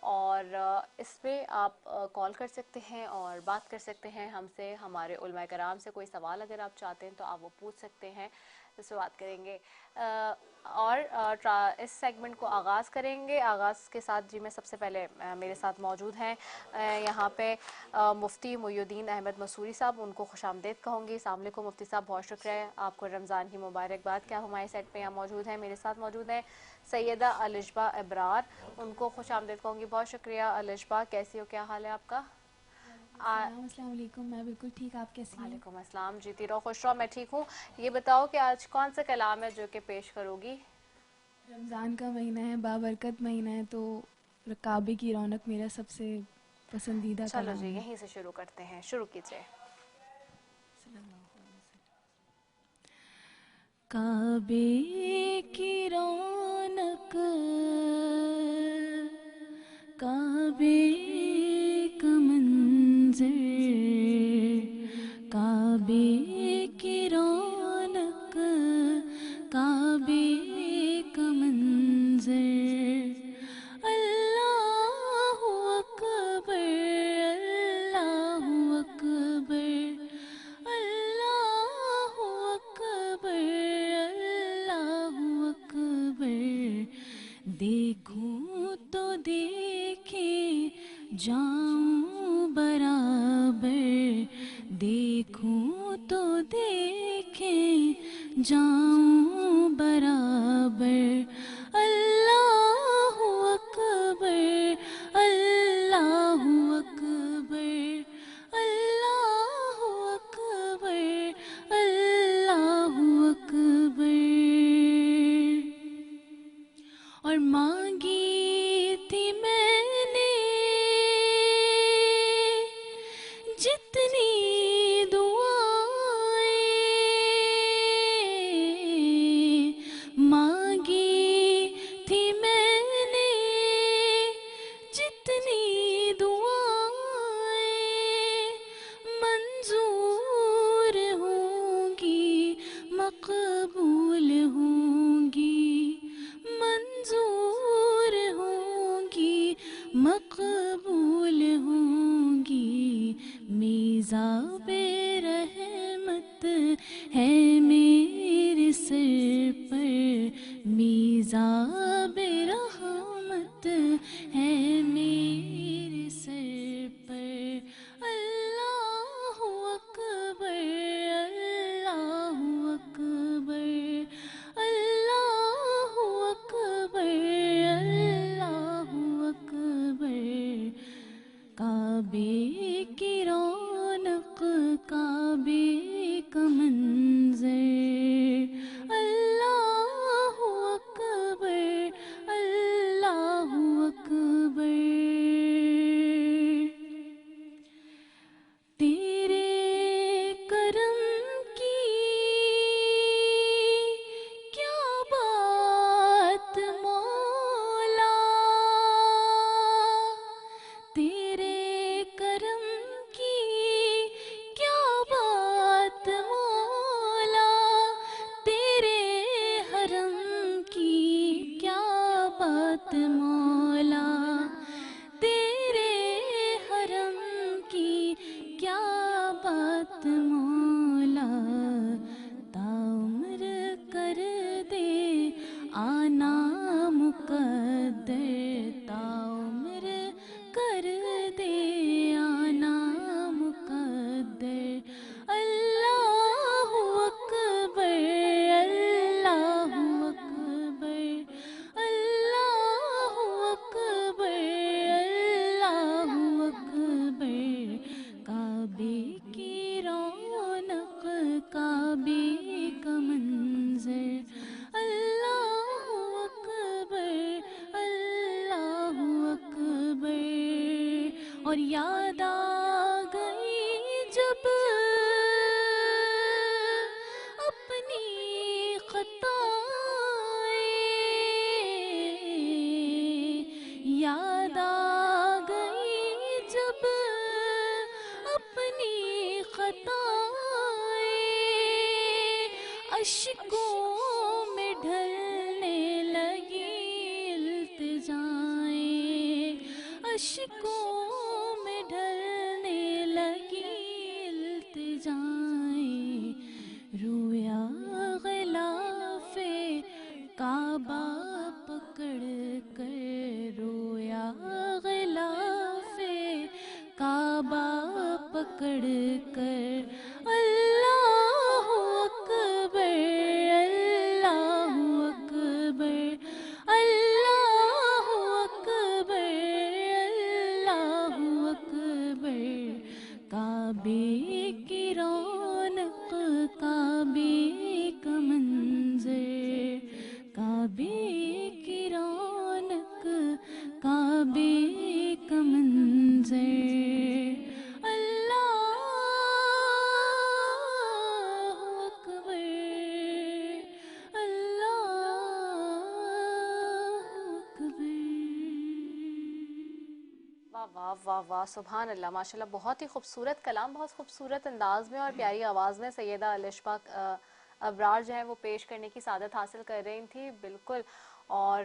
اور اس پہ آپ کال کر سکتے ہیں اور بات کر سکتے ہیں ہم سے. ہمارے علماء کرام سے کوئی سوال اگر آپ چاہتے ہیں تو آپ وہ پوچھ سکتے ہیں, اس پہ بات کریں گے. اور اس سیگمنٹ کو آغاز کریں گے. آغاز کے ساتھ جی میں سب سے پہلے میرے ساتھ موجود ہیں یہاں پہ مفتی محی الدین احمد مسوری صاحب, ان کو خوش آمدید کہوں گی. السلام علیکم مفتی صاحب, بہت شکریہ ہے آپ کو رمضان کی مبارکباد. کیا ہمارے سیٹ پہ یہاں موجود ہیں, میرے ساتھ موجود ہیں سیدہ الشبہ ابرار, ان کو خوش آمدید کہوں گی. بہت شکریہ الشبہ, کیسی ہو, کیا حال ہے آپ کا؟ السلام علیکم, میں بالکل ٹھیک, آپ کیسی ہیں؟ وعلیکم السلام, جیتی رہو, خوش رہو, میں ٹھیک ہوں. یہ بتاؤ کہ آج کون سا کلام ہے جو کہ پیش کرو گی؟ رمضان کا مہینہ ہے, بابرکت مہینہ ہے, تو کعبے کی رونق میرا سب سے پسندیدہ چلو کلام جی ہے. یہیں سے شروع کرتے ہیں, شروع کیجئے. کعبے کی رونق, کعبے کا منظر, کعبے کی رونق, کعبے کا منظر, اللہ اکبر, اللہ اکبر, اللہ اکبر, اللہ اکبر. دیکھوں تو دیکھیں جاؤں برابر, دیکھوں تو دیکھیں جاؤں برابر, اللہ اکبر, اللہ اکبر, اللہ اکبر, اللہ اکبر. اور مانگی تھی میں نے جتنی دعائیں, مانگی تھی میں نے جتنی دعائیں, منظور ہوں گی, مقبول ہوں گی, منظور ہوں گی, مقبول ہوں گی. میزاب رحمت ہے میرے سر پر, میزاب رحمت ہے میرے سر پر, اللہ اکبر, اللہ اکبر, اللہ اکبر, اللہ اکبر. کعبے کی رونق, کعبے کا منظر, اللہ اکبر, اللہ اکبر. تیرے کرم کی کیا بات مولا, تیرے کرم کی کیا بات مولا, تیرے حرم کی کیا بات مولا, تیرے حرم کی کیا بات مولا. تعمر کر دے آنا مقدر, تعمر کر دے آنا مقدر, اللہ اکبر, اللہ اکبر, اللہ اکبر, اللہ اکبر. کعبے کی رونق, کعبے کا منظر, اللہ اکبر, اللہ اکبر. اور یاد آ گئی جب اپنی خطائیں, یاد آ گئی جب اپنی خطائیں, اشکوں میں ڈھلنے لگی التجائیں, اشکوں میں ڈھلنے لگی التجائیں، رویا غلاف کعبہ پکڑ کر، رویا غلاف کعبہ پکڑ کر، اللہ اکبر اللہ اکبر اللہ اکبر اللہ اکبر، کعبے کی رونق کعبے کا منظر، کعبے کی رونق کعبے کا منظر، اللہ اکبر اللہ اکبر۔ واہ واہ واہ واہ، سبحان اللہ، ماشاءاللہ، بہت ہی خوبصورت کلام، بہت خوبصورت انداز میں اور پیاری آواز میں سیدہ الشفا ابرار جو ہے وہ پیش کرنے کی سعادت حاصل کر رہی تھی، بالکل۔ اور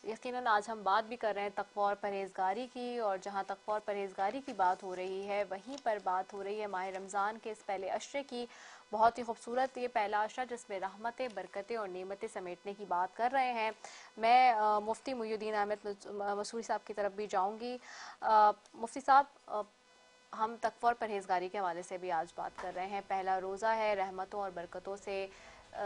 یقیناً آج ہم بات بھی کر رہے ہیں تقویٰ اور پرہیزگاری کی، اور جہاں تقویٰ اور پرہیزگاری کی بات ہو رہی ہے وہیں پر بات ہو رہی ہے ماہ رمضان کے اس پہلے عشرے کی۔ بہت ہی خوبصورت یہ پہلا عشرہ جس میں رحمتیں، برکتیں اور نعمتیں سمیٹنے کی بات کر رہے ہیں۔ میں مفتی محی الدین احمد مسعودی صاحب کی طرف بھی جاؤں گی۔ مفتی صاحب، ہم تقویٰ اور پرہیزگاری کے حوالے سے بھی آج بات کر رہے ہیں، پہلا روزہ ہے، رحمتوں اور برکتوں سے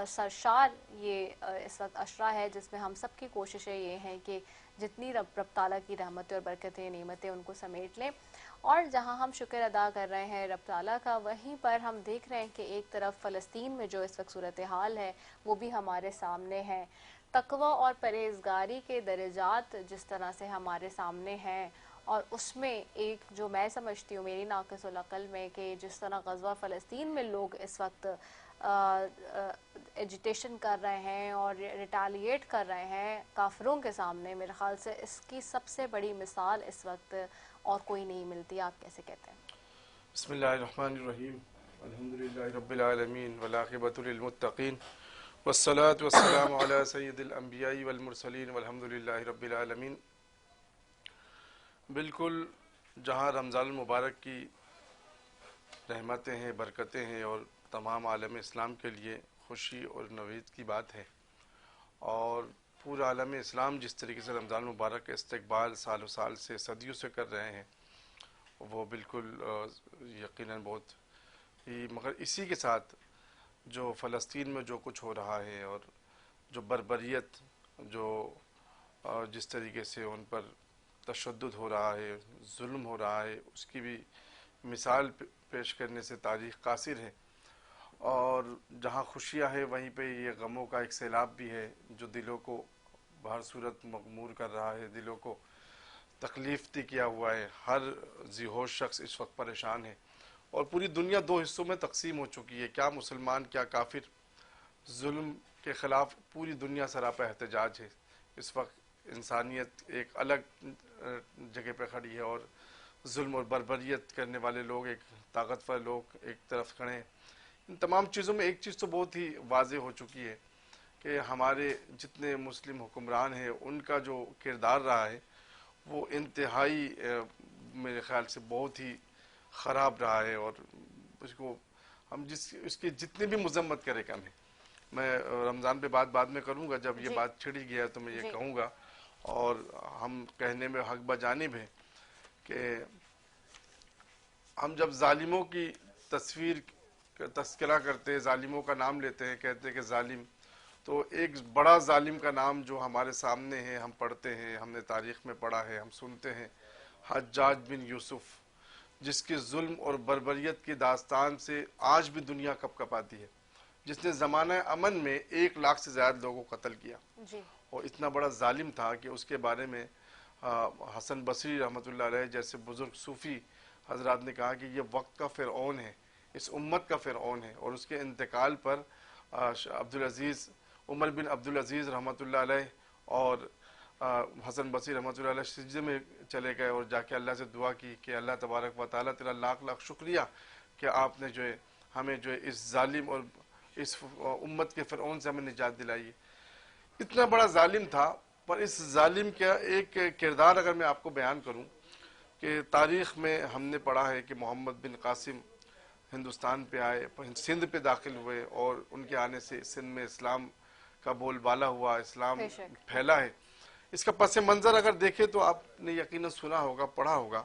سرشار یہ اس وقت عشرہ ہے جس میں ہم سب کی کوششیں یہ ہیں کہ جتنی رب تعالیٰ کی رحمتیں اور برکتیں، نعمتیں ان کو سمیٹ لیں، اور جہاں ہم شکر ادا کر رہے ہیں رب تعالیٰ کا، وہیں پر ہم دیکھ رہے ہیں کہ ایک طرف فلسطین میں جو اس وقت صورتحال ہے وہ بھی ہمارے سامنے ہے۔ تقویٰ اور پرہیزگاری کے درجات جس طرح سے ہمارے سامنے ہیں، اور اس میں ایک جو میں سمجھتی ہوں میری ناقص العقل میں، کہ جس طرح غزوہ فلسطین میں لوگ اس وقت ایجیٹیشن کر رہے ہیں اور ریٹیلیٹ کر رہے ہیں کافروں کے سامنے، میرے خیال سے اس کی سب سے بڑی مثال اس وقت اور کوئی نہیں ملتی۔ آپ کیسے کہتے ہیں؟ بسم اللہ الرحمن الرحیم، الحمدللہ رب العالمین والعاقبۃ للمتقین والصلاة والسلام علی سید الانبیاء والمرسلین والحمدللہ رب العالمین۔ بالکل، جہاں رمضان المبارک کی رحمتیں ہیں، برکتیں ہیں، اور تمام عالم اسلام کے لیے خوشی اور نوید کی بات ہے، اور پورا عالم اسلام جس طریقے سے رمضان المبارک کا استقبال سال و سال سے، صدیوں سے کر رہے ہیں، وہ بالکل یقیناً بہت ہی، مگر اسی کے ساتھ جو فلسطین میں جو کچھ ہو رہا ہے، اور جو بربریت، جو جس طریقے سے ان پر تشدد ہو رہا ہے، ظلم ہو رہا ہے، اس کی بھی مثال پیش کرنے سے تاریخ قاصر ہے، اور جہاں خوشیاں ہیں وہیں پہ یہ غموں کا ایک سیلاب بھی ہے جو دلوں کو بہر صورت مغمور کر رہا ہے، دلوں کو تکلیف دہ کیا ہوا ہے۔ ہر ذی ہوش شخص اس وقت پریشان ہے، اور پوری دنیا دو حصوں میں تقسیم ہو چکی ہے، کیا مسلمان کیا کافر۔ ظلم کے خلاف پوری دنیا سراپا احتجاج ہے، اس وقت انسانیت ایک الگ جگہ پہ کھڑی ہے، اور ظلم اور بربریت کرنے والے لوگ، ایک طاقتور لوگ ایک طرف کھڑے ہیں۔ ان تمام چیزوں میں ایک چیز تو بہت ہی واضح ہو چکی ہے کہ ہمارے جتنے مسلم حکمران ہیں ان کا جو کردار رہا ہے وہ انتہائی میرے خیال سے بہت ہی خراب رہا ہے، اور اس کو ہم اس کی جتنی بھی مذمت کرے کم ہے۔ میں رمضان پہ بعد میں کروں گا، جب یہ بات چھڑی گیا تو میں یہ کہوں گا، اور ہم کہنے میں حق بجانب ہے کہ ہم جب ظالموں کی تذکرہ کرتے ہیں، ظالموں کا نام لیتے ہیں، کہتے ہیں کہ ظالم، تو ایک بڑا ظالم کا نام جو ہمارے سامنے ہے، ہم پڑھتے ہیں، ہم نے تاریخ میں پڑھا ہے، ہم سنتے ہیں، حجاج بن یوسف، جس کے ظلم اور بربریت کی داستان سے آج بھی دنیا کپ کپاتی ہے، جس نے زمانہ امن میں 1 لاکھ سے زیادہ لوگوں کو قتل کیا، اور اتنا بڑا ظالم تھا کہ اس کے بارے میں حسن بصری رحمۃ اللہ علیہ جیسے بزرگ صوفی حضرات نے کہا کہ یہ وقت کا فرعون ہے، اس امت کا فرعون ہے، اور اس کے انتقال پر عبدالعزیز عمر بن عبدالعزیز رحمۃ اللہ علیہ اور حسن بصری رحمۃ اللہ علیہ سجدے میں چلے گئے، اور جا کے اللہ سے دعا کی کہ اللہ تبارک و تعالیٰ تیرا لاکھ لاکھ شکریہ کہ آپ نے جو ہے ہمیں جو ہے اس ظالم اور اس امت کے فرعون سے ہمیں نجات دلائی ہے۔ اتنا بڑا ظالم تھا، پر اس ظالم کا ایک کردار اگر میں آپ کو بیان کروں کہ تاریخ میں ہم نے پڑھا ہے کہ محمد بن قاسم ہندوستان پہ آئے، سندھ پہ داخل ہوئے، اور ان کے آنے سے سندھ میں اسلام کا بول بالا ہوا، اسلام بے شک۔ پھیلا ہے۔ اس کا پس منظر اگر دیکھیں تو آپ نے یقیناً سنا ہوگا، پڑھا ہوگا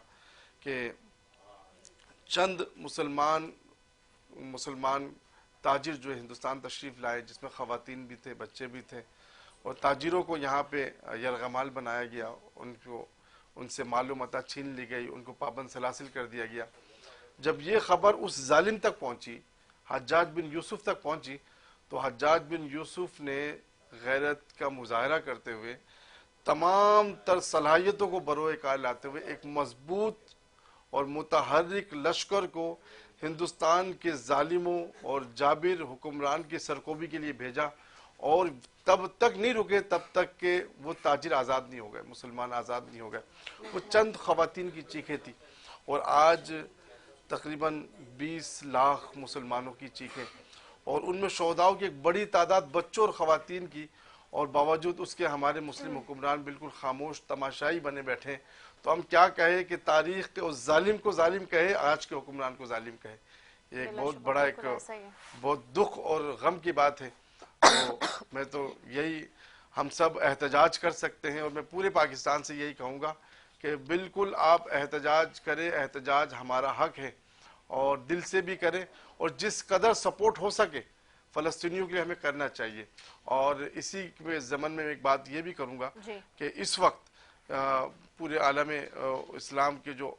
کہ چند مسلمان تاجر جو ہندوستان تشریف لائے، جس میں خواتین بھی تھے، بچے بھی تھے، اور تاجروں کو یہاں پہ یرغمال بنایا گیا، ان سے مال و متاع چھین لی گئی، ان کو پابند سلاسل کر دیا گیا۔ جب یہ خبر اس ظالم تک پہنچی، حجاج بن یوسف تک پہنچی، تو حجاج بن یوسف نے غیرت کا مظاہرہ کرتے ہوئے، تمام تر صلاحیتوں کو بروئے کار لاتے ہوئے، ایک مضبوط اور متحرک لشکر کو ہندوستان کے ظالموں اور جابر حکمران کی سرکوبی کے لیے بھیجا، اور تب تک نہیں رکے تب تک کہ وہ تاجر آزاد نہیں ہو گئے، مسلمان آزاد نہیں ہو گئے۔ وہ چند خواتین کی چیخیں تھی، اور آج تقریباً 20 لاکھ مسلمانوں کی چیخیں، اور ان میں شہداؤں کی ایک بڑی تعداد بچوں اور خواتین کی، اور باوجود اس کے ہمارے مسلم حکمران بالکل خاموش تماشائی بنے بیٹھے ہیں۔ تو ہم کیا کہیں کہ تاریخ کے اس ظالم کو ظالم کہے، آج کے حکمران کو ظالم کہے۔ یہ ایک بہت بڑا ایک بہت دکھ اور غم کی بات ہے۔ تو میں تو یہی ہم سب احتجاج کر سکتے ہیں، اور میں پورے پاکستان سے یہی کہوں گا کہ بالکل آپ احتجاج کریں، احتجاج ہمارا حق ہے، اور دل سے بھی کریں، اور جس قدر سپورٹ ہو سکے فلسطینیوں کے لیے ہمیں کرنا چاہیے۔ اور اسی ضمن میں ایک بات یہ بھی کروں گا کہ اس وقت پورے عالم اسلام کے جو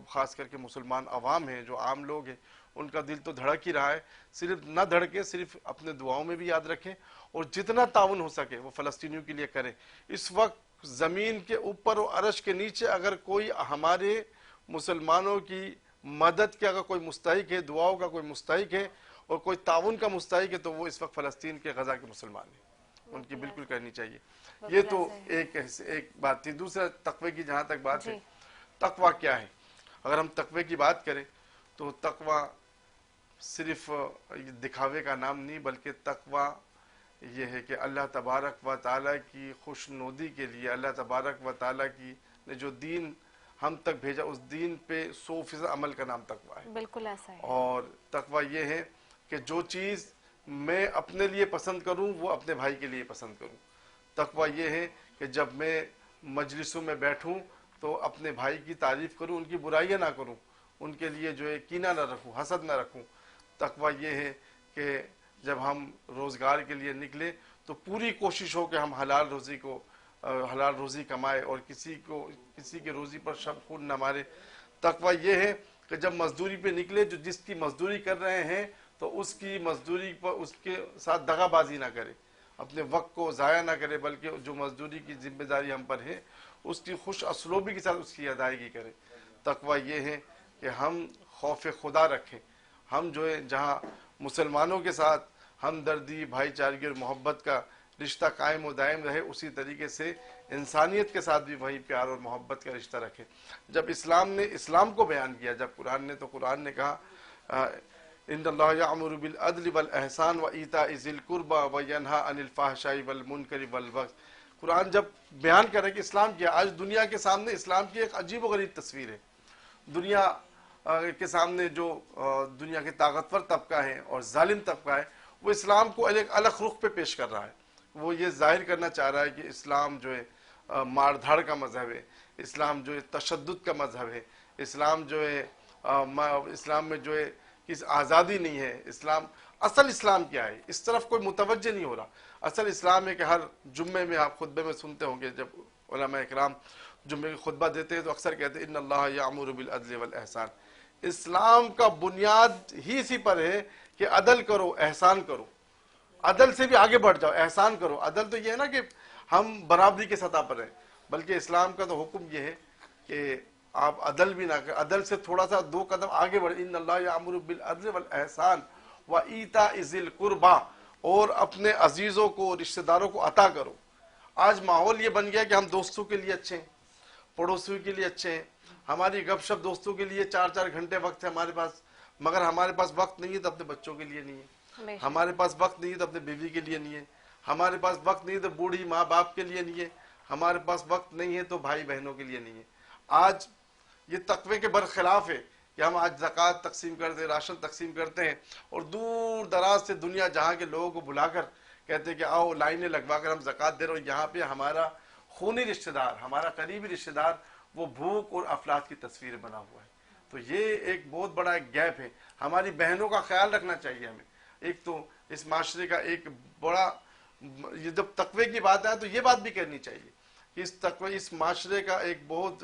خاص کر کے مسلمان عوام ہیں، جو عام لوگ ہیں، ان کا دل تو دھڑک ہی رہا ہے۔ صرف نہ دھڑکے، صرف اپنے دعاؤں میں بھی یاد رکھیں، اور جتنا تعاون ہو سکے وہ فلسطینیوں کے لیے کریں۔ اس وقت زمین کے اوپر اور عرش کے نیچے اگر کوئی ہمارے مسلمانوں کی مدد کے اگر کوئی مستحق ہے، دعاؤں کا کوئی مستحق ہے، اور کوئی تعاون کا مستحق ہے، تو وہ اس وقت فلسطین کے غزہ کے مسلمان ہیں، ان کی بالکل کرنی چاہیے۔ یہ تو ایک بات تھی۔ دوسرا تقوی کی جہاں تک بات ہے، تقوی کیا ہے؟ اگر ہم تقوی کی بات کریں تو تقوی صرف دکھاوے کا نام نہیں، بلکہ تقوی یہ ہے کہ اللہ تبارک و تعالیٰ کی خوشنودی کے لیے، اللہ تبارک و تعالیٰ کی نے جو دین ہم تک بھیجا، اس دین پہ 100% عمل کا نام تقوی ہے۔ بالکل ایسا ہے۔ اور تقوی یہ ہے کہ جو چیز میں اپنے لیے پسند کروں وہ اپنے بھائی کے لیے پسند کروں۔ تقوی یہ ہے کہ جب میں مجلسوں میں بیٹھوں تو اپنے بھائی کی تعریف کروں، ان کی برائیاں نہ کروں، ان کے لیے جو ہے کینہ نہ رکھوں، حسد نہ رکھوں۔ تقوی یہ ہے کہ جب ہم روزگار کے لیے نکلیں تو پوری کوشش ہو کہ ہم حلال روزی کمائے، اور کسی کے روزی پر شب خون نہ مارے۔ تقوی یہ ہے کہ جب مزدوری پہ نکلے، جو جس کی مزدوری کر رہے ہیں تو اس کی مزدوری پر اس کے ساتھ دغا بازی نہ کرے، اپنے وقت کو ضائع نہ کرے، بلکہ جو مزدوری کی ذمہ داری ہم پر ہے اس کی خوش اسلوبی کے ساتھ اس کی ادائیگی کرے۔ تقوی یہ ہے کہ ہم خوف خدا رکھیں، ہم جو ہے جہاں مسلمانوں کے ساتھ ہمدردی، بھائی چارگی اور محبت کا رشتہ قائم و دائم رہے، اسی طریقے سے انسانیت کے ساتھ بھی وہی پیار اور محبت کا رشتہ رکھے۔ جب اسلام نے اسلام کو بیان کیا، جب قرآن نے کہا ان اللہ یأمر بالعدل والاحسان وایتاء ذی القربى وینہی عن الفحشاء والمنکر والبغی، قرآن جب بیان کرے کہ اسلام کیا، آج دنیا کے سامنے اسلام کی ایک عجیب و غریب تصویر ہے۔ دنیا کے سامنے جو دنیا کے طاقتور طبقہ ہے اور ظالم طبقہ ہے، وہ اسلام کو ایک الگ رخ پہ پیش کر رہا ہے۔ وہ یہ ظاہر کرنا چاہ رہا ہے کہ اسلام جو ہے مار دھاڑ کا مذہب ہے، اسلام جو ہے تشدد کا مذہب ہے، اسلام جو ہے اسلام میں جو ہے کس آزادی نہیں ہے۔ اصل اسلام کیا ہے، اس طرف کوئی متوجہ نہیں ہو رہا۔ اصل اسلام ہے کہ ہر جمعے میں آپ خطبے میں سنتے ہوں گے، جب علماء اکرام جمعے کی خطبہ دیتے ہیں تو اکثر کہتے ہیں ان اللہ یأمر بالعدل والاحسان۔ اسلام کا بنیاد ہی اسی پر ہے کہ عدل کرو، احسان کرو، عدل سے بھی آگے بڑھ جاؤ، احسان کرو۔ عدل تو یہ ہے نا کہ ہم برابری کے سطح پر ہیں، بلکہ اسلام کا تو حکم یہ ہے کہ آپ عدل بھی نہ کریں، عدل سے تھوڑا سا 2 قدم آگے بڑھیں۔ ان اللہ یأمر بالعدل والاحسان وایتاء ذی القربى، اور اپنے عزیزوں کو، رشتہ داروں کو عطا کرو۔ آج ماحول یہ بن گیا کہ ہم دوستوں کے لیے اچھے ہیں، پڑوسیوں کے لیے اچھے ہیں، ہماری گپ شپ دوستوں کے لیے 4 گھنٹے وقت ہے ہمارے پاس، مگر ہمارے پاس وقت نہیں ہے تو اپنے بچوں کے لیے نہیں ہے، ہمارے پاس وقت نہیں ہے تو اپنے بیوی کے لیے نہیں ہے، ہمارے پاس وقت نہیں ہے تو بوڑھی ماں باپ کے لیے نہیں ہے، ہمارے پاس وقت نہیں ہے تو بھائی بہنوں کے لیے نہیں ہے۔ آج یہ تقوی کے برخلاف ہے کہ ہم آج زکوٰۃ تقسیم کرتے ہیں، راشن تقسیم کرتے ہیں، اور دور دراز سے دنیا جہاں کے لوگوں کو بلا کر کہتے ہیں کہ آؤ لائنیں لگوا کر ہم زکوٰۃ دے رہے ہو، یہاں پہ ہمارا خونی رشتہ دار، ہمارا قریبی رشتہ دار وہ بھوک اور افلاس کی تصویر بنا ہوا ہے. تو یہ ایک بہت بڑا ایک گیپ ہے. ہماری بہنوں کا خیال رکھنا چاہیے ہمیں. ایک تو اس معاشرے کا ایک بڑا، یہ جب تقوی کی بات ہے تو یہ بات بھی کرنی چاہیے کہ اس تقوی، اس معاشرے کا ایک بہت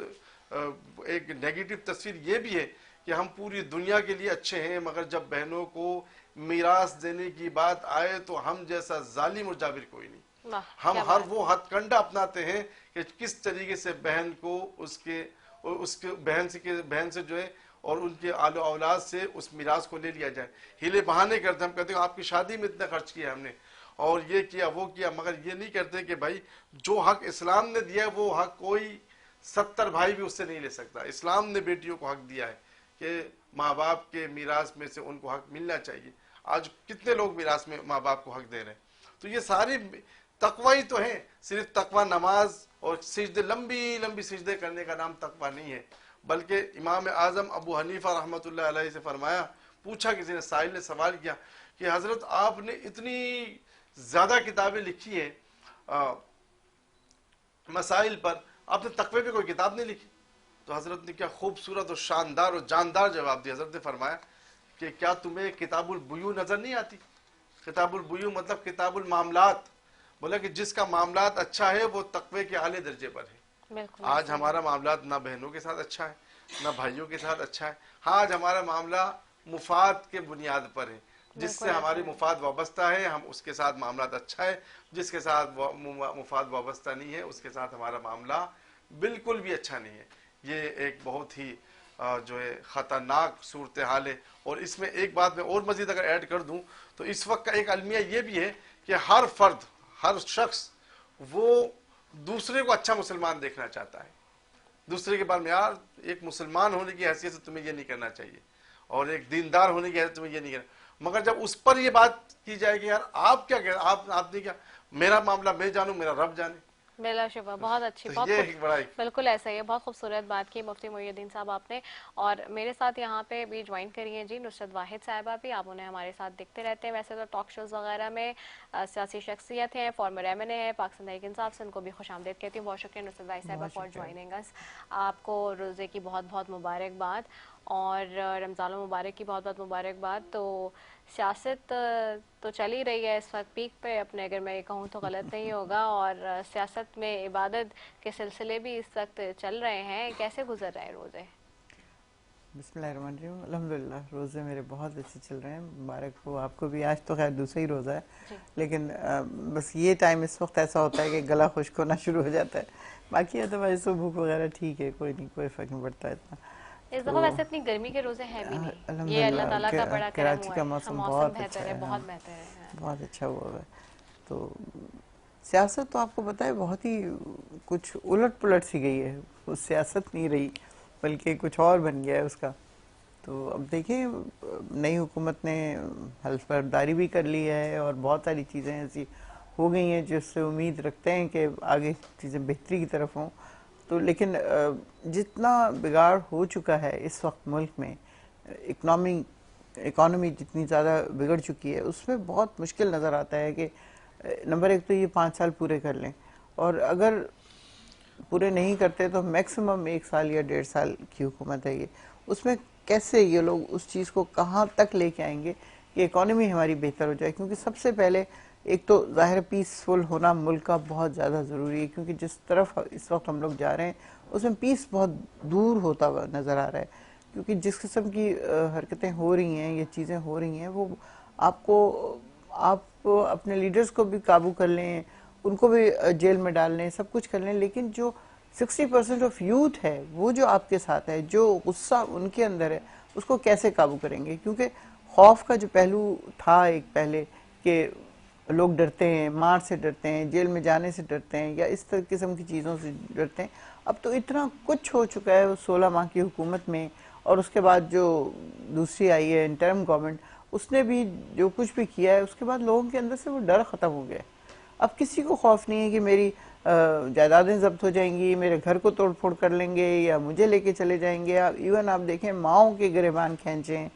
ایک نیگیٹو تصویر یہ بھی ہے کہ ہم پوری دنیا کے لیے اچھے ہیں، مگر جب بہنوں کو میراث دینے کی بات آئے تو ہم جیسا ظالم اور جابر کوئی نہیں. ہم ہر وہ ہتھ کنڈا اپناتے ہیں کہ کس طریقے سے بہن کو اس کے بہن سے جو ہے اور ان کے آل و اولاد سے اس میراث کو لے لیا جائے. ہیلے بہانے کرتے، ہم کہتے ہیں آپ کی شادی میں اتنا خرچ کیا ہم نے اور یہ کیا وہ کیا، مگر یہ نہیں کرتے کہ بھائی جو حق اسلام نے دیا ہے وہ حق کوئی 70 بھائی بھی اس سے نہیں لے سکتا. اسلام نے بیٹیوں کو حق دیا ہے کہ ماں باپ کے میراث میں سے ان کو حق ملنا چاہیے. آج کتنے لوگ میراث میں ماں باپ کو حق دے رہے ہیں. تو یہ ساری تقوی ہی تو ہے. صرف تقوی نماز اور سجدے، لمبی لمبی سجدے کرنے کا نام تقوی نہیں ہے، بلکہ امام اعظم ابو حنیفہ رحمۃ اللہ علیہ سے فرمایا، پوچھا کسی نے، سائل نے سوال کیا کہ حضرت آپ نے اتنی زیادہ کتابیں لکھی ہیں مسائل پر، آپ نے تقوی پہ کوئی کتاب نہیں لکھی؟ تو حضرت نے کیا خوبصورت اور شاندار اور جاندار جواب دیا. حضرت نے فرمایا کہ کیا تمہیں کتاب البیوع نظر نہیں آتی؟ کتاب البیوع مطلب کتاب المعاملات. بولا کہ جس کا معاملات اچھا ہے وہ تقوی کے اعلی درجے پر ہے. آج ہمارا معاملات نہ بہنوں کے ساتھ اچھا ہے نہ بھائیوں کے ساتھ اچھا ہے. ہاں آج ہمارا معاملہ مفاد کے بنیاد پر ہے، جس سے ہماری مفاد وابستہ ہے ہم اس کے ساتھ معاملات اچھا ہے، جس کے ساتھ مفاد وابستہ نہیں ہے اس کے ساتھ ہمارا معاملہ بالکل بھی اچھا نہیں ہے. یہ ایک بہت ہی جو ہے خطرناک صورتحال ہے. اور اس میں ایک بات میں اور مزید اگر ایڈ کر دوں تو اس وقت کا ایک المیہ یہ بھی ہے کہ ہر فرد، ہر شخص وہ دوسرے کو اچھا مسلمان دیکھنا چاہتا ہے. دوسرے کے بارے میں، یار ایک مسلمان ہونے کی حیثیت سے تمہیں یہ نہیں کرنا چاہیے اور ایک دیندار ہونے کی حیثیت سے تمہیں یہ نہیں کرنا. مگر جب اس پر یہ بات کی جائے کہ یار آپ کیا کہہ آپ نے کیا، میرا معاملہ میں جانوں میرا رب جانے. بلا شبہ بہت اچھی، بہت بالکل ایسا ہی ہے. بہت خوبصورت بات کی مفتی محی الدین صاحب آپ نے. اور میرے ساتھ یہاں پہ بھی جوائن کری ہیں جی نصرت واحد صاحبہ بھی. آپ انہیں ہمارے ساتھ دیکھتے رہتے ہیں ویسے تو ٹاک شوز وغیرہ میں، سیاسی شخصیت ہیں، فارمر ایم این اے ہیں پاکستان تحریک انصاف سے. ان کو بھی خوش آمدید کہتی ہوں. بہت شکریہ نصرت واحد صاحبہ فار جوائننگ اس. آپ کو روزے کی بہت بہت مبارکباد اور رمضان المبارک کی بہت بہت مبارکباد. تو سیاست تو چل ہی رہی ہے اس وقت پیک پہ اپنے، اگر میں یہ کہوں تو غلط نہیں ہوگا، اور سیاست میں عبادت کے سلسلے بھی اس وقت چل رہے ہیں. کیسے گزر رہے ہیں روزے؟ بسم اللہ الرحمن الرحیم. الحمدللہ روزے میرے بہت اچھے چل رہے ہیں. مبارک ہو آپ کو بھی. آج تو خیر دوسرا ہی روزہ ہے لیکن بس یہ ٹائم اس وقت ایسا ہوتا ہے کہ گلا خشک ہونا شروع ہو جاتا ہے. باقی ادروائز تو بھوک وغیرہ ٹھیک ہے، کوئی نہیں، کوئی فرق نہیں پڑتا اتنا. اس دفعہ ویسے اتنی گرمی کے روزے ہیں بھی نہیں، یہ اللہ تعالیٰ کا بڑا کرم کراچی ہوا کا ہے. موسم بہت بہت بہتر ہے، بہت بہتر ہے. بہت اچھا ہوا ہے. تو سیاست تو آپ کو پتہ ہے بہت ہی کچھ الٹ پلٹ سی گئی ہے. وہ سیاست نہیں رہی بلکہ کچھ اور بن گیا ہے اس کا. تو اب دیکھیں نئی حکومت نے حلف برداری بھی کر لی ہے اور بہت ساری چیزیں ایسی ہو گئی ہیں جس سے امید رکھتے ہیں کہ آگے چیزیں بہتری کی طرف ہوں. تو لیکن جتنا بگاڑ ہو چکا ہے اس وقت ملک میں، اکانومی جتنی زیادہ بگڑ چکی ہے، اس میں بہت مشکل نظر آتا ہے کہ نمبر ایک تو یہ 5 سال پورے کر لیں، اور اگر پورے نہیں کرتے تو میکسیمم 1 سال یا 1.5 سال کی حکومت ہے یہ. اس میں کیسے یہ لوگ اس چیز کو کہاں تک لے کے آئیں گے کہ اکانومی ہماری بہتر ہو جائے؟ کیونکہ سب سے پہلے ایک تو ظاہر پیسفل ہونا ملک کا بہت زیادہ ضروری ہے، کیونکہ جس طرف اس وقت ہم لوگ جا رہے ہیں اس میں پیس بہت دور ہوتا ہوا نظر آ رہا ہے. کیونکہ جس قسم کی حرکتیں ہو رہی ہیں، یہ چیزیں ہو رہی ہیں، وہ آپ اپنے لیڈرز کو بھی قابو کر لیں، ان کو بھی جیل میں ڈال لیں، سب کچھ کر لیں، لیکن جو 60% آف یوتھ ہے وہ جو آپ کے ساتھ ہے، جو غصہ ان کے اندر ہے، اس کو کیسے قابو کریں گے؟ کیونکہ خوف کا جو پہلو تھا ایک پہلے کہ لوگ ڈرتے ہیں، مار سے ڈرتے ہیں، جیل میں جانے سے ڈرتے ہیں، یا اس طرح قسم کی چیزوں سے ڈرتے ہیں، اب تو اتنا کچھ ہو چکا ہے 16 ماہ کی حکومت میں. اور اس کے بعد جو دوسری آئی ہے انٹرم گورنمنٹ، اس نے بھی جو کچھ بھی کیا ہے، اس کے بعد لوگوں کے اندر سے وہ ڈر ختم ہو گیا ہے. اب کسی کو خوف نہیں ہے کہ میری جائیدادیں ضبط ہو جائیں گی، میرے گھر کو توڑ پھوڑ کر لیں گے یا مجھے لے کے چلے جائیں گے. ایون آپ دیکھیں ماؤں کے گریبان کھینچیں،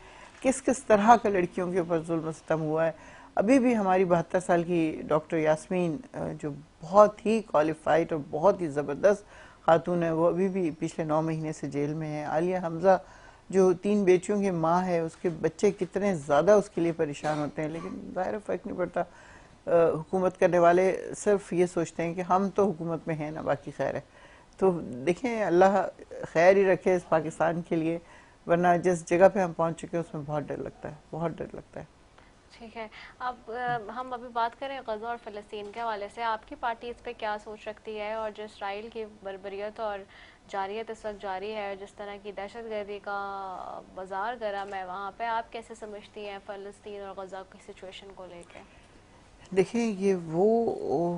کس کس طرح کا لڑکیوں کے اوپر ظلم و ستم ہوا ہے. ابھی بھی ہماری 72 سال کی ڈاکٹر یاسمین جو بہت ہی کوالیفائڈ اور بہت ہی زبردست خاتون ہے، وہ ابھی بھی پچھلے 9 مہینے سے جیل میں ہے. عالیہ حمزہ جو 3 بیٹیوں کی ماں ہے، اس کے بچے کتنے زیادہ اس کے لیے پریشان ہوتے ہیں، لیکن ظاہر فرق نہیں پڑتا. حکومت کرنے والے صرف یہ سوچتے ہیں کہ ہم تو حکومت میں ہیں نا، باقی خیر ہے. تو دیکھیں اللہ خیر ہی رکھے اس پاکستان کے لیے، ورنہ جس جگہ پہ ہم پہنچ چکے ہیں اس میں بہت ڈر لگتا ہے، بہت ڈر لگتا ہے. ٹھیک ہے. اب ہم ابھی بات کریں غزہ اور فلسطین کے حوالے سے. آپ کی پارٹی اس پہ کیا سوچ رکھتی ہے؟ اور جو اسرائیل کی بربریت اور جاریت اس وقت جاری ہے، جس طرح کی دہشت گردی کا بازار گرم ہے وہاں پہ، آپ کیسے سمجھتی ہیں فلسطین اور غزہ کی سچویشن کو لے کے؟ دیکھیں یہ وہ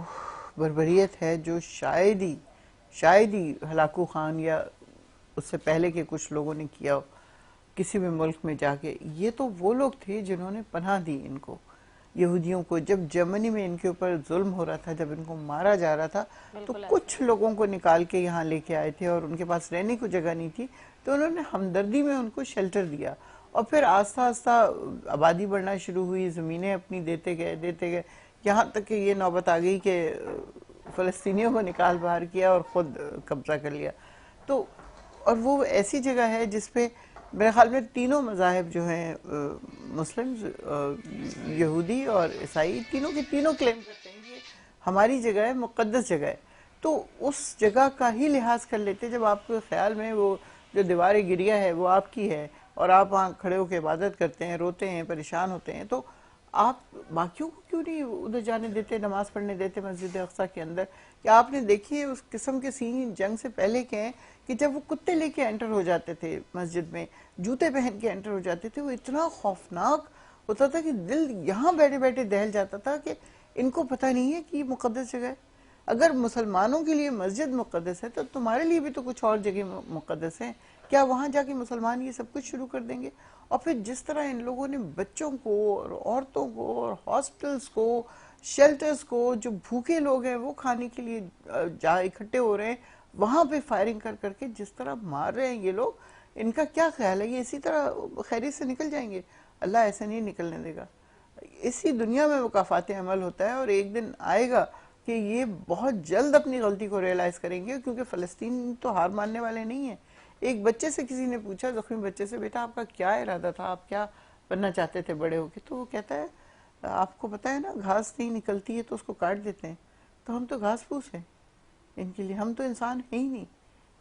بربریت ہے جو شاید ہی ہلاکو خان یا اس سے پہلے کے کچھ لوگوں نے کیا ہو کسی بھی ملک میں جا کے. یہ تو وہ لوگ تھے جنہوں نے پناہ دی ان کو، یہودیوں کو. جب جرمنی میں ان کے اوپر ظلم ہو رہا تھا، جب ان کو مارا جا رہا تھا، تو کچھ لوگوں کو نکال کے یہاں لے کے آئے تھے اور ان کے پاس رہنے کو جگہ نہیں تھی، تو انہوں نے ہمدردی میں ان کو شیلٹر دیا. اور پھر آہستہ آہستہ آبادی بڑھنا شروع ہوئی، زمینیں اپنی دیتے گئے، یہاں تک کہ یہ نوبت آ گئی کہ فلسطینیوں کو نکال باہر کیا اور خود قبضہ کر لیا. تو اور وہ ایسی جگہ ہے جس پہ میرے خیال میں تینوں مذاہب جو ہیں، مسلم، یہودی اور عیسائی، تینوں کے تینوں کلیم کرتے ہیں کہ ہماری جگہ ہے، مقدس جگہ ہے. تو اس جگہ کا ہی لحاظ کر لیتے جب آپ کے خیال میں وہ جو دیوار گریہ ہے وہ آپ کی ہے اور آپ وہاں کھڑے ہو کے عبادت کرتے ہیں، روتے ہیں، پریشان ہوتے ہیں، تو آپ باقیوں کو کیوں نہیں ادھر جانے دیتے، نماز پڑھنے دیتے مسجد اقصیٰ کے اندر؟ کیا آپ نے دیکھی ہے اس قسم کے سین جنگ سے پہلے کے ہیں کہ جب وہ کتے لے کے انٹر ہو جاتے تھے مسجد میں، جوتے پہن کے انٹر ہو جاتے تھے، وہ اتنا خوفناک ہوتا تھا کہ دل یہاں بیٹھے بیٹھے دہل جاتا تھا کہ ان کو پتہ نہیں ہے کہ یہ مقدس جگہ ہے. اگر مسلمانوں کے لیے مسجد مقدس ہے تو تمہارے لیے بھی تو کچھ اور جگہ مقدس ہیں. کیا وہاں جا کے مسلمان یہ سب کچھ شروع کر دیں گے؟ اور پھر جس طرح ان لوگوں نے بچوں کو اور عورتوں کو اور ہاسپٹلز کو، شیلٹرز کو، جو بھوکے لوگ ہیں وہ کھانے کے لیے جا اکٹھے ہو رہے ہیں، وہاں پہ فائرنگ کر کے جس طرح مار رہے ہیں یہ لوگ، ان کا کیا خیال ہے یہ اسی طرح خیریت سے نکل جائیں گے؟ اللہ ایسے نہیں نکلنے دے گا. اسی دنیا میں مکافات عمل ہوتا ہے اور ایک دن آئے گا کہ یہ بہت جلد اپنی غلطی کو ریئلائز کریں گے، کیونکہ فلسطین تو ہار ماننے والے نہیں ہیں. ایک بچے سے کسی نے پوچھا، زخمی بچے سے، بیٹا آپ کا کیا ارادہ تھا، آپ کیا بننا چاہتے تھے بڑے ہو کے؟ تو وہ کہتا ہے آپ کو پتہ ہے نا گھاس نہیں نکلتی ہے تو اس کو کاٹ دیتے ہیں، تو ہم تو گھاس پھوس ہیں ان کے لیے، ہم تو انسان ہیں ہی نہیں،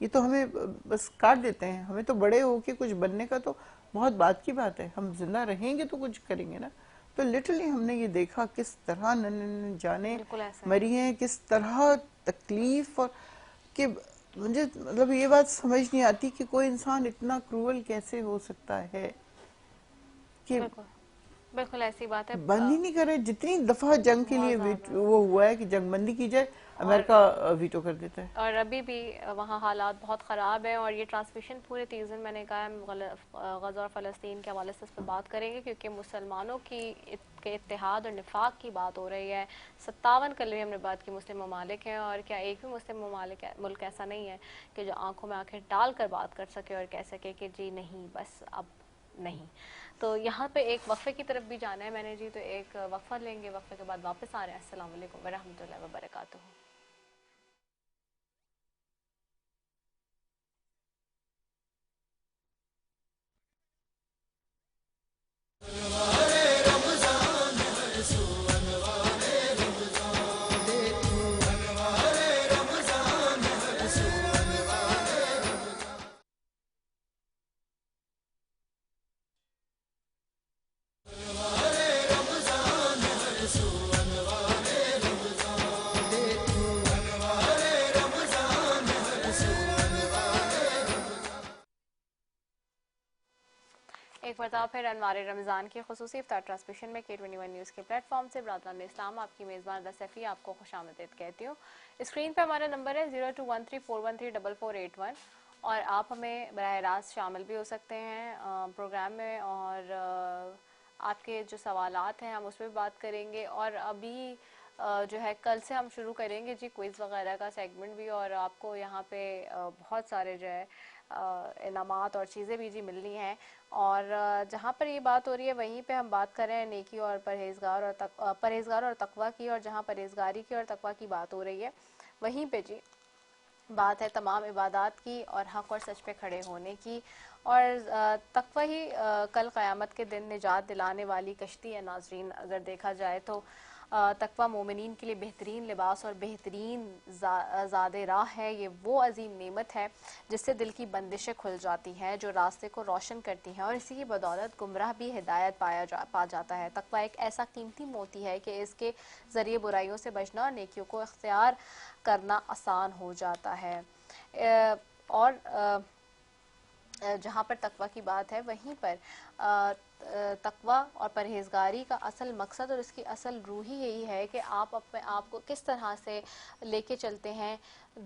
یہ تو ہمیں بس کاٹ دیتے ہیں. ہمیں تو بڑے ہو کے کچھ بننے کا تو بہت بات کی بات ہے، ہم زندہ رہیں گے تو کچھ کریں گے نا. تو لٹرلی ہم نے یہ دیکھا کس طرح نن جانیں مری ہیں، کس طرح تکلیف، اور کہ مجھے مطلب یہ بات سمجھ نہیں آتی کہ کوئی انسان اتنا کرول کیسے ہو سکتا ہے کہ بالکل ایسی بات ہے. بند ہی نہیں کر رہے. جتنی دفعہ جنگ کے لیے وہ ہوا ہے کہ جنگ بندی کی جائے، امریکہ ویٹو کر دیتا ہے. اور ابھی بھی وہاں حالات بہت خراب ہیں. اور یہ ٹرانسمیشن پورے 30 دن میں نے کہا غزہ اور فلسطین کے حوالے سے اس پہ بات کریں گے، کیونکہ مسلمانوں کے اتحاد اور نفاق کی بات ہو رہی ہے. 57 کل ہم نے بات کی مسلم ممالک ہیں، اور کیا ایک بھی مسلم ملک ایسا نہیں ہے کہ جو آنکھوں میں آنکھیں ڈال کر بات کر سکے اور کہہ سکے کہ جی نہیں، بس اب نہیں. تو یہاں پہ ایک وقفے کی طرف بھی جانا ہے میں نے جی، تو ایک وقفہ لیں گے، وقفے کے بعد واپس آ رہے ہیں. السلام علیکم ورحمۃ اللہ وبرکاتہ. ایک مرتبہ پھر انوار رمضان کی خصوصی افطار ٹرانسمیشن میں K21 نیوز کے پلیٹ فارم سے برادران اسلام آپ کی میزبان رضا سیفی آپ کو خوش آمدید کہتی ہوں. اسکرین پہ ہمارا نمبر ہے 021341341311 اور آپ ہمیں براہ راست شامل بھی ہو سکتے ہیں پروگرام میں، اور آپ کے جو سوالات ہیں ہم اس پہ بات کریں گے. اور ابھی جو ہے کل سے ہم شروع کریں گے جی کوئز وغیرہ کا سیگمنٹ بھی، اور آپ کو یہاں پہ بہت سارے جو ہے انعامات اور چیزیں بھی جی ملنی ہیں. اور جہاں پر یہ بات ہو رہی ہے وہیں پہ ہم بات کر رہے ہیں نیکی اور پرہیزگار اور تقویٰ کی، اور جہاں پرہیزگاری کی اور تقویٰ کی بات ہو رہی ہے وہیں پہ جی بات ہے تمام عبادات کی اور حق اور سچ پہ کھڑے ہونے کی. اور تقویٰ ہی کل قیامت کے دن نجات دلانے والی کشتی ہے ناظرین. اگر دیکھا جائے تو تقویٰ مومنین کے لیے بہترین لباس اور بہترین زاد راہ ہے. یہ وہ عظیم نعمت ہے جس سے دل کی بندشیں کھل جاتی ہیں، جو راستے کو روشن کرتی ہیں، اور اسی کی بدولت گمراہ بھی ہدایت پا جاتا ہے. تقویٰ ایک ایسا قیمتی موتی ہے کہ اس کے ذریعے برائیوں سے بچنا اور نیکیوں کو اختیار کرنا آسان ہو جاتا ہے. اور جہاں پر تقویٰ کی بات ہے وہیں پر تقویٰ اور پرہیزگاری کا اصل مقصد اور اس کی اصل روح ہی یہی ہے کہ آپ اپنے آپ کو کس طرح سے لے کے چلتے ہیں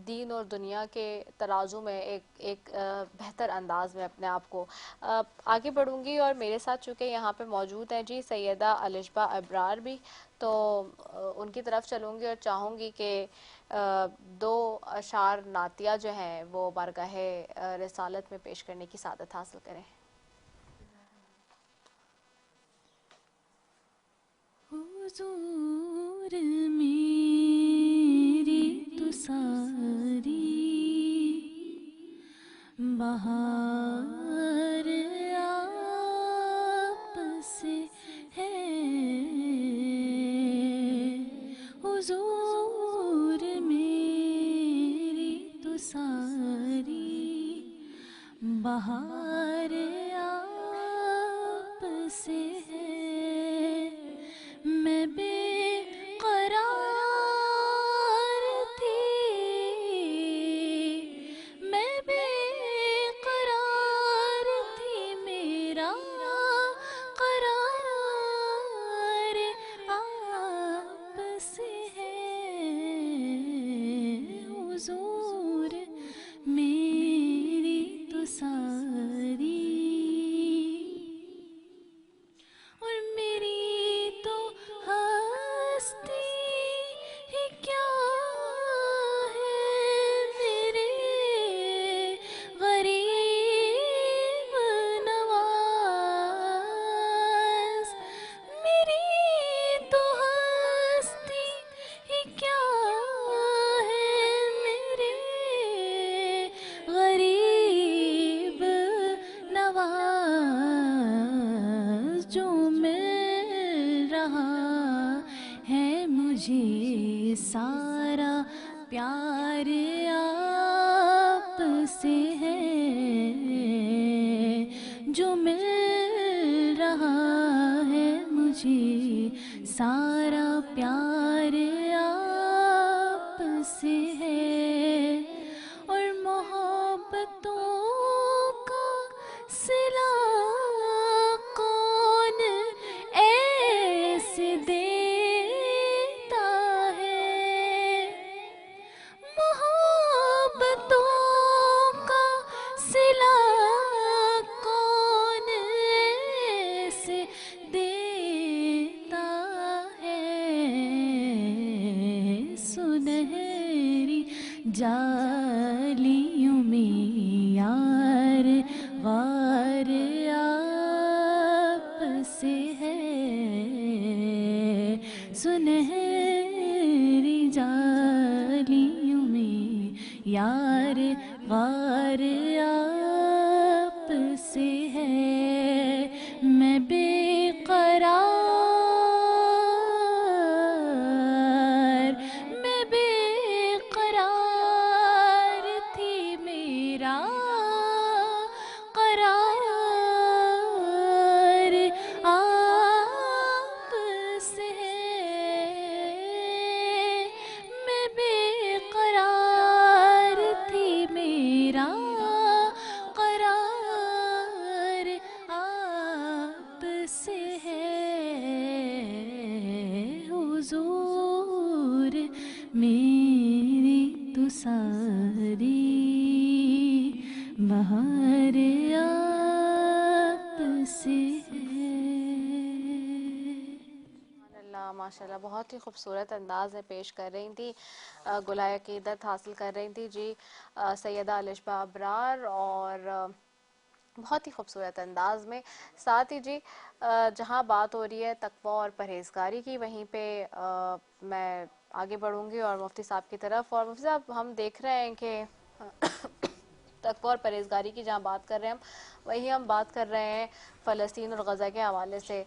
دین اور دنیا کے ترازو میں ایک بہتر انداز میں اپنے آپ کو. آگے بڑھوں گی اور میرے ساتھ چونکہ یہاں پہ موجود ہیں جی سیدہ الشبہ ابرار بھی، تو ان کی طرف چلوں گی اور چاہوں گی کہ 2 اشعار نعتیہ جو ہیں وہ بارگاہ رسالت میں پیش کرنے کی سعادت حاصل کریں. حضور میری تو ساری بہار آپ سے ہے، حضور میری تو ساری بہار آپ سے ہے. میں بے قرار تھی، میں بے قرار تھی، میرا قرار آپ سے ہے، حضور میری تو ساری. اور میری تو ہستی ہی کیا ہے، میرے غریب نواز. میری تو ہستی ہی کیا ہے، میرے غریب نواز. جو مل رہا ہے مجھے سارا پیار آپ سے ہے، جو مل رہا ہے مجھے سارا پیار آپ سے ہے. اور محبتوں کا صلہ کون ایسے دیتا ہے، محبتوں کا صلہ کون ایسے دیتا ہے. سنہری جالیوں میں یار غار آپ سے ہے، سنہری جالیوں میں یار غار آپ سے ہے. میں بے قرار، میں بے قرار تھی، میرا قرار آپ سے ہے. میں بے قرار تھی، میرا قرار آپ سے ہے، حضور میری تو ساری بہار آپ سے ہے. اللہ ماشاءاللہ بہت ہی خوبصورت انداز میں پیش کر رہی تھی، گلائے عقیدت حاصل کر رہی تھی جی سیدہ الشبہ ابرار، اور بہت ہی خوبصورت انداز میں. ساتھ ہی جی جہاں بات ہو رہی ہے تقویٰ اور پرہیزگاری کی، وہیں پہ میں آگے بڑھوں گی اور مفتی صاحب کی طرف. اور مفتی صاحب ہم دیکھ رہے ہیں کہ تقویٰ اور پرہیزگاری کی جہاں بات کر رہے ہیں وہی ہم بات کر رہے ہیں فلسطین اور غزہ کے حوالے سے.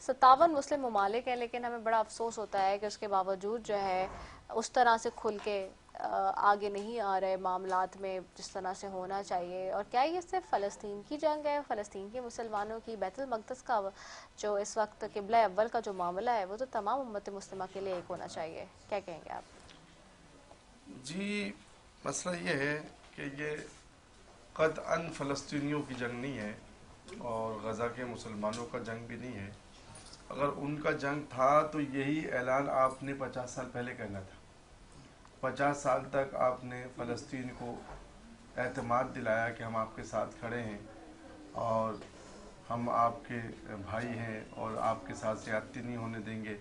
57 مسلم ممالک ہیں، لیکن ہمیں بڑا افسوس ہوتا ہے کہ اس کے باوجود جو ہے اس طرح سے کھل کے آگے نہیں آ رہے معاملات میں جس طرح سے ہونا چاہیے. اور کیا یہ صرف فلسطین کی جنگ ہے؟ فلسطین کے مسلمانوں کی بیت المقدس کا جو اس وقت قبلہ اول کا جو معاملہ ہے وہ تو تمام امت مسلمہ کے لیے ایک ہونا چاہیے، کیا کہیں گے آپ؟ جی مسئلہ یہ ہے کہ یہ قطعاً فلسطینیوں کی جنگ نہیں ہے اور غزہ کے مسلمانوں کا جنگ بھی نہیں ہے. اگر ان کا جنگ تھا تو یہی اعلان آپ نے 50 سال پہلے کرنا تھا. 50 سال تک آپ نے فلسطین کو اعتماد دلایا کہ ہم آپ کے ساتھ کھڑے ہیں اور ہم آپ کے بھائی ہیں اور آپ کے ساتھ زیادتی نہیں ہونے دیں گے.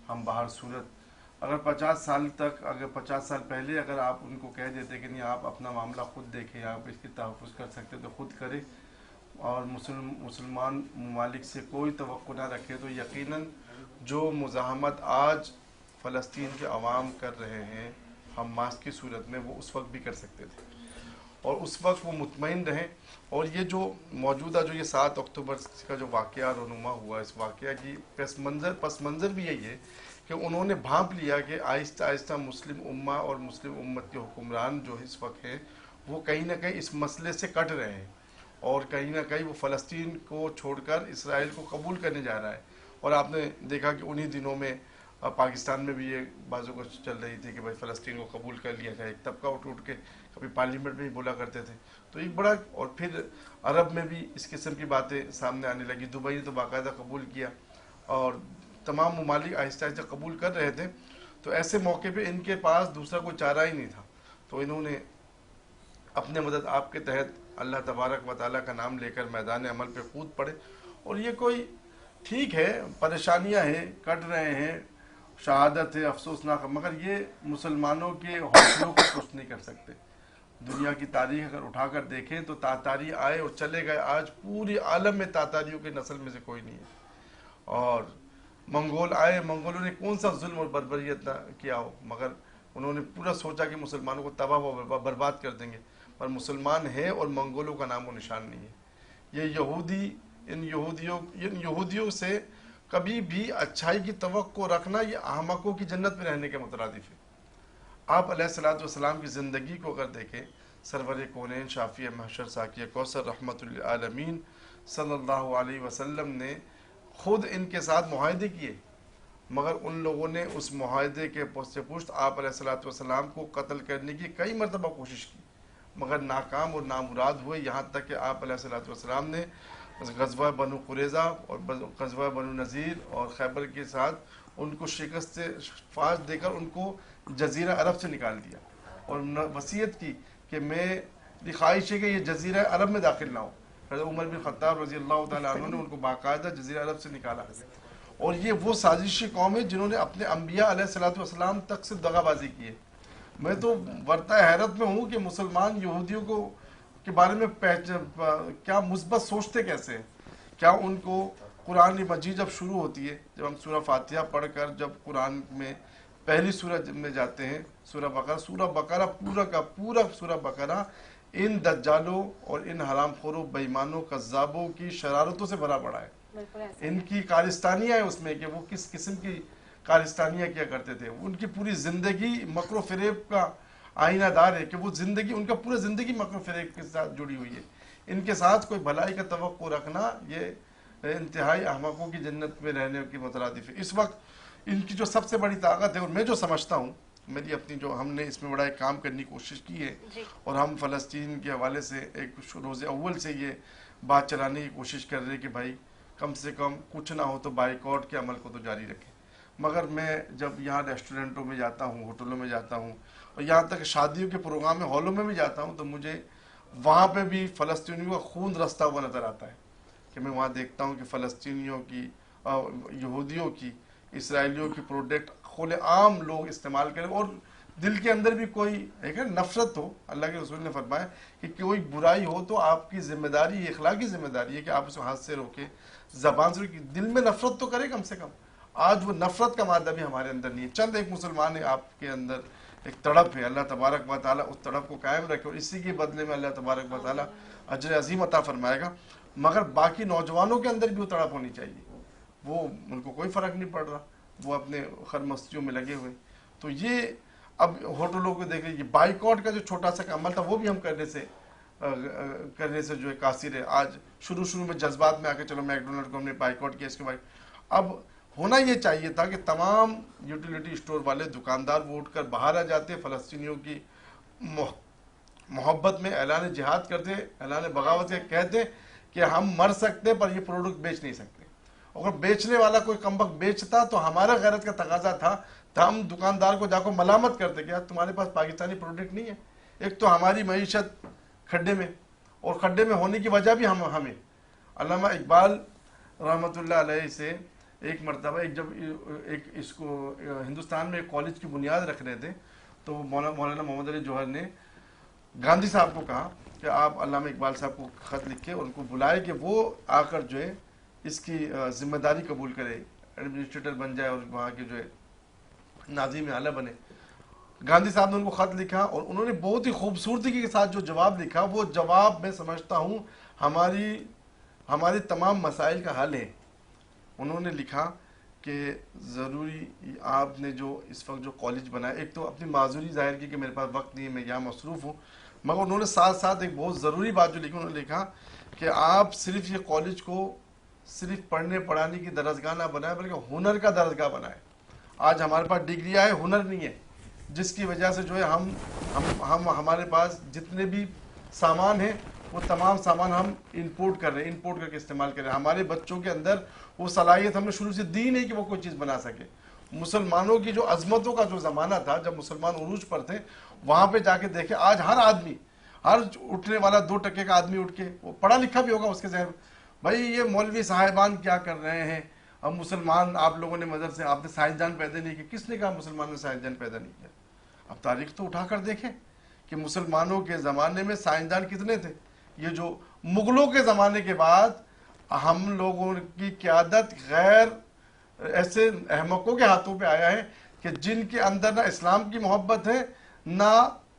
ہم باہر صورت اگر 50 سال تک، اگر 50 سال پہلے اگر آپ ان کو کہہ دیتے کہ نہیں آپ اپنا معاملہ خود دیکھیں، آپ اس کی تحفظ کر سکتے تو خود کریں اور مسلمان ممالک سے کوئی توقع نہ رکھے، تو یقیناً جو مزاحمت آج فلسطین کے عوام کر رہے ہیں حماس کی صورت میں وہ اس وقت بھی کر سکتے تھے. اور اس وقت وہ مطمئن رہیں. اور یہ جو موجودہ جو یہ 7 اکتوبر کا جو واقعہ رونما ہوا، اس واقعہ کی پس منظر بھی یہی ہے کہ انہوں نے بھانپ لیا کہ آہستہ آہستہ مسلم امہ اور مسلم امت کے حکمران جو اس وقت ہیں وہ کہیں نہ کہیں اس مسئلے سے کٹ رہے ہیں اور کہیں نہ کہیں وہ فلسطین کو چھوڑ کر اسرائیل کو قبول کرنے جا رہا ہے. اور آپ نے دیکھا کہ انہی دنوں میں پاکستان میں بھی یہ بازو کو چل رہی تھی کہ بھائی فلسطین کو قبول کر لیا جائے. ایک طبقہ اٹھ کے کبھی پارلیمنٹ میں بھی بولا کرتے تھے. تو ایک بڑا، اور پھر عرب میں بھی اس قسم کی باتیں سامنے آنے لگی. دبئی نے تو باقاعدہ قبول کیا اور تمام ممالک آہستہ آہستہ قبول کر رہے تھے. تو ایسے موقع پہ ان کے پاس دوسرا کوئی چارہ ہی نہیں تھا. تو انہوں نے اپنے مدد آپ کے تحت اللہ تبارک و تعالیٰ کا نام لے کر میدان عمل پہ کود پڑے. اور یہ کوئی ٹھیک ہے، پریشانیاں ہیں، کٹ رہے ہیں، شہادت ہے، افسوسناک، مگر یہ مسلمانوں کے حوصلوں کو کچھ نہیں کر سکتے. دنیا کی تاریخ اگر اٹھا کر دیکھیں تو تاتاری آئے اور چلے گئے. آج پوری عالم میں تاتاریوں کے نسل میں سے کوئی نہیں ہے. اور منگول آئے، منگولوں نے کون سا ظلم اور بربریت نہ کیا ہو، مگر انہوں نے پورا سوچا کہ مسلمانوں کو تباہ و برباد کر دیں گے. پر مسلمان ہیں اور منگولوں کا نام و نشان نہیں ہے. یہ یہودی ان یہودیوں سے کبھی بھی اچھائی کی توقع رکھنا یہ احمقوں کی جنت میں رہنے کے مترادف ہے. آپ علیہ الصلوۃ والسلام کی زندگی کو اگر دیکھیں، سرور کونین شافی محشر ساقی کوثر رحمت للعالمین صلی اللہ علیہ وسلم نے خود ان کے ساتھ معاہدے کیے، مگر ان لوگوں نے اس معاہدے کے پشت پشت آپ علیہ الصلوۃ والسلام کو قتل کرنے کی کئی مرتبہ کوشش کی، مگر ناکام اور نامراد ہوئے. یہاں تک کہ آپ علیہ الصلوۃ والسلام نے غزوہ بنو قریظہ اور غزوہ بنو نذیر اور خیبر کے ساتھ ان کو شکست فاش دے کر ان کو جزیرہ عرب سے نکال دیا اور وصیت کی کہ میری خواہش ہے کہ یہ جزیرہ عرب میں داخل نہ ہو. حضرت عمر بن خطاب رضی اللہ تعالیٰ عنہ نے ان کو باقاعدہ جزیرہ عرب سے نکالا. اور یہ وہ سازشی قوم ہے جنہوں نے اپنے انبیاء علیہ الصلوۃ والسلام تک سے دغا بازی کی ہے. میں تو ورطہ حیرت میں ہوں کہ مسلمان یہودیوں کو کے بارے میں کیا مثبت سوچتے کیسے ہیں. کیا ان کو قرآن مجید جب شروع ہوتی ہے، جب ہم سورہ فاتحہ پڑھ کر جب قرآن میں پہلی سورہ میں جاتے ہیں، سورہ بقرہ پورا کا پورا سورہ بقرہ ان دجالوں اور ان حرام خوروں، بے ایمانوں، کذابوں کی شرارتوں سے بھرا پڑا ہے. ان کی کارستانیاں ہیں اس میں کہ وہ کس قسم کی کارستانیاں کیا کرتے تھے. ان کی پوری زندگی مکر و فریب کا آئینہ دار ہے کہ وہ زندگی، ان کا پورا زندگی مکر و فریب کے ساتھ جڑی ہوئی ہے. ان کے ساتھ کوئی بھلائی کا توقع رکھنا یہ انتہائی احمقوں کی جنت میں رہنے کی مترادف ہے. اس وقت ان کی جو سب سے بڑی طاقت ہے، اور میں جو سمجھتا ہوں، میری اپنی جو ہم نے اس میں بڑا ایک کام کرنے کی کوشش کی ہے اور ہم فلسطین کے حوالے سے ایک روز اول سے یہ بات چلانے کی کوشش کر رہے کہ بھائی کم سے کم کچھ نہ ہو تو بائیکاٹ کے عمل کو تو جاری رکھیں. مگر میں جب یہاں ریسٹورنٹوں میں جاتا ہوں، ہوٹلوں میں جاتا ہوں اور یہاں تک شادیوں کے پروگرام میں ہالوں میں بھی جاتا ہوں تو مجھے وہاں پہ بھی فلسطینیوں کا خون رستا ہوا نظر آتا ہے کہ میں وہاں دیکھتا ہوں کہ فلسطینیوں کی، یہودیوں کی اسرائیلیوں کی پروڈکٹ کھلے عام لوگ استعمال کریں اور دل کے اندر بھی کوئی ایک نفرت ہو. اللہ کے رسول نے فرمایا کہ کوئی برائی ہو تو آپ کی ذمہ داری، اخلاقی ذمہ داری ہے کہ آپ اسے ہاتھ سے روکیں، زبان سے روکیں. دل میں نفرت تو کرے کم سے کم. آج وہ نفرت کا مادہ بھی ہمارے اندر نہیں ہے. چند ایک مسلمان ہیں آپ کے اندر ایک تڑپ ہے، اللہ تبارک و تعالیٰ اس تڑپ کو قائم رکھے اور اسی کے بدلے میں اللہ تبارک و تعالیٰ اجر عظیم عطا فرمائے گا. مگر باقی نوجوانوں کے اندر بھی وہ تڑپ ہونی چاہیے. وہ ان کو کوئی فرق نہیں پڑ رہا، وہ اپنے خرمستیوں میں لگے ہوئے. تو یہ اب ہوٹلوں کو دیکھ یہ بائیکاٹ کا جو چھوٹا سا عمل تھا وہ بھی ہم کرنے سے جو ہے قاصر ہے. آج شروع میں جذبات میں آ کے چلو میکڈونلڈ کو ہم نے بائیکاٹ کیا، اس کے بعد اب ہونا یہ چاہیے تھا کہ تمام یوٹیلیٹی اسٹور والے دکاندار وہ اٹھ کر باہر آ جاتے، فلسطینیوں کی محبت میں اعلان جہاد کرتے، اعلان بغاوت کہتے کہ ہم مر سکتے پر یہ پروڈکٹ بیچ نہیں سکتے. اگر بیچنے والا کوئی کمبخت بیچتا تو ہمارا غیرت کا تقاضا تھا تو ہم دکاندار کو جا کر ملامت کرتے کہ یار تمہارے پاس پاکستانی پروڈکٹ نہیں ہے. ایک تو ہماری معیشت کھڈے میں، اور کھڈے میں ہونے کی وجہ بھی ہمیں. علامہ اقبال رحمۃ اللہ علیہ سے ایک مرتبہ جب اس کو ہندوستان میں ایک کالج کی بنیاد رکھ رہے تھے تو مولانا محمد علی جوہر نے گاندھی صاحب کو کہا کہ آپ علامہ اقبال صاحب کو خط لکھ کے ان کو بلائے کہ وہ آ کر جو ہے اس کی ذمہ داری قبول کرے، ایڈمنسٹریٹر بن جائے اور وہاں کے جو ہے ناظم اعلیٰ بنے. گاندھی صاحب نے ان کو خط لکھا اور انہوں نے بہت ہی خوبصورتی کے ساتھ جو جواب لکھا، وہ جواب میں سمجھتا ہوں ہماری تمام مسائل کا حل ہے. انہوں نے لکھا کہ ضروری آپ نے جو اس وقت جو کالج بنایا، ایک تو اپنی معذوری ظاہر کی کہ میرے پاس وقت نہیں ہے، میں یہاں مصروف ہوں، مگر انہوں نے ساتھ ساتھ ایک بہت ضروری بات جو لکھی، انہوں نے لکھا کہ آپ صرف یہ کالج کو صرف پڑھنے پڑھانے کی درسگاہ نہ بنائیں بلکہ ہنر کا درسگاہ بنائیں. آج ہمارے پاس ڈگریاں ہے، ہنر نہیں ہے، جس کی وجہ سے جو ہے ہمارے پاس جتنے بھی سامان ہیں وہ تمام سامان ہم امپورٹ کر رہے ہیں، امپورٹ کر کے استعمال کر رہے ہیں. ہمارے بچوں کے اندر وہ صلاحیت ہم نے شروع سے دی نہیں کہ وہ کوئی چیز بنا سکے. مسلمانوں کی جو عظمتوں کا جو زمانہ تھا جب مسلمان عروج پر تھے، وہاں پہ جا کے دیکھیں آج ہر آدمی، ہر اٹھنے والا 2% کا آدمی اٹھ کے وہ پڑھا لکھا بھی ہوگا اس کے ذہن میں بھائی یہ مولوی صاحبان کیا کر رہے ہیں. اب مسلمان آپ لوگوں نے مذہب سے آپ نے سائنسدان پیدا نہیں کیا. کس نے کہا مسلمانوں نے سائنسدان پیدا نہیں کیا؟ اب تاریخ تو اٹھا کر دیکھیں کہ مسلمانوں کے زمانے میں سائنسدان کتنے تھے. یہ جو مغلوں کے زمانے کے بعد ہم لوگوں کی قیادت غیر ایسے احمقوں کے ہاتھوں پہ آیا ہے کہ جن کے اندر نہ اسلام کی محبت ہے نہ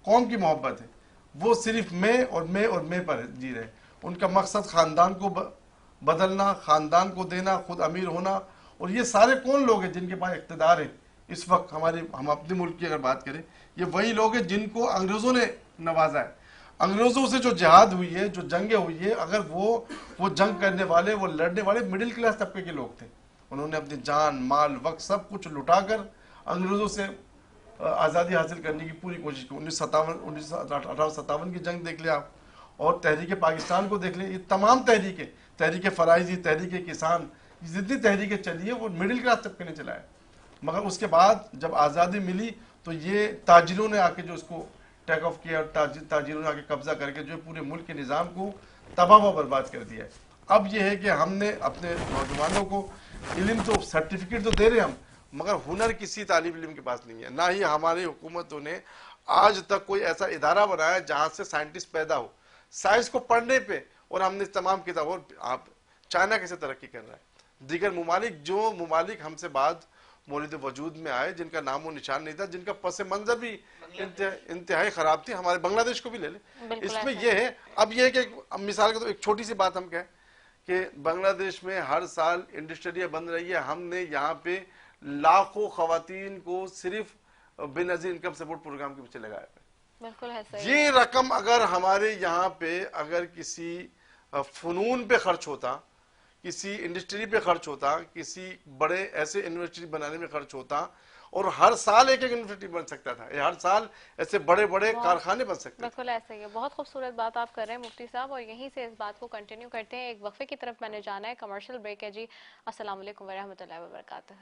قوم کی محبت ہے. وہ صرف میں پر جی رہے. ان کا مقصد خاندان کو بدلنا، خاندان کو دینا، خود امیر ہونا. اور یہ سارے کون لوگ ہیں جن کے پاس اقتدار ہے اس وقت؟ ہم اپنے ملک کی اگر بات کریں، یہ وہی لوگ ہیں جن کو انگریزوں نے نوازا ہے. انگریزوں سے جو جہاد ہوئی ہے، جو جنگیں ہوئی ہے، اگر وہ جنگ کرنے والے، وہ لڑنے والے مڈل کلاس طبقے کے لوگ تھے. انہوں نے اپنی جان، مال، وقت سب کچھ لٹا کر انگریزوں سے آزادی حاصل کرنے کی پوری کوشش کی. 1857 کی جنگ دیکھ لیں آپ، اور تحریک پاکستان کو دیکھ لیں. یہ تمام تحریکیں، تحریک فرائضی، تحریک کسان، جتنی تحریکیں چلی ہیں وہ مڈل کلاس طبقے نے چلایا. مگر اس کے بعد جب آزادی ملی تو یہ تاجروں نے آ کے جو اس کو ٹیک آف کیا، تاجروں نے آ کے قبضہ کر کے جو پورے ملک کے نظام کو تباہ و برباد کر دیا ہے. اب یہ ہے کہ ہم نے اپنے نوجوانوں کو علم تو سرٹیفکیٹ تو دے رہے ہم، مگر ہنر کسی طالب علم کے پاس نہیں ہے. نہ ہی ہماری حکومتوں نے آج تک کوئی ایسا ادارہ بنایا جہاں سے سائنٹسٹ پیدا ہو سائنس کو پڑھنے پہ. اور ہم نے تمام کتابوں، آپ چائنا کیسے ترقی کر رہا ہے، دیگر ممالک، جو ممالک ہم سے بعد مورد وجود میں آئے، جن کا نام و نشان نہیں تھا، جن کا پس منظر بھی انتہائی خراب تھی. ہمارے بنگلہ دیش کو بھی لے لیں، اس میں یہ ہے. اب یہ ہے کہ مثال کے طور ایک چھوٹی سی بات ہم کہیں کہ بنگلہ دیش میں ہر سال انڈسٹریاں بن رہی ہے. ہم نے یہاں پہ لاکھوں خواتین کو صرف بے نظیر انکم سپورٹ پروگرام کے پیچھے لگایا ہے. بالکل ہے. یہ رقم اگر ہمارے یہاں پہ اگر کسی فنون پہ خرچ ہوتا، کسی انڈسٹری پہ خرچ ہوتا، کسی بڑے ایسے یونیورسٹی بنانے میں خرچ ہوتا، اور ہر سال ایک یونیورسٹی بن سکتا تھا، ہر سال ایسے بڑے بڑے کارخانے بن سکتے. بالکل ایسے ہی ہے. بہت خوبصورت بات آپ کر رہے ہیں مفتی صاحب، اور یہیں سے اس بات کو کنٹینیو کرتے ہیں. ایک وقفے کی طرف میں نے جانا ہے، کمرشل بریک ہے جی. السلام علیکم ورحمۃ اللہ وبرکاتہ.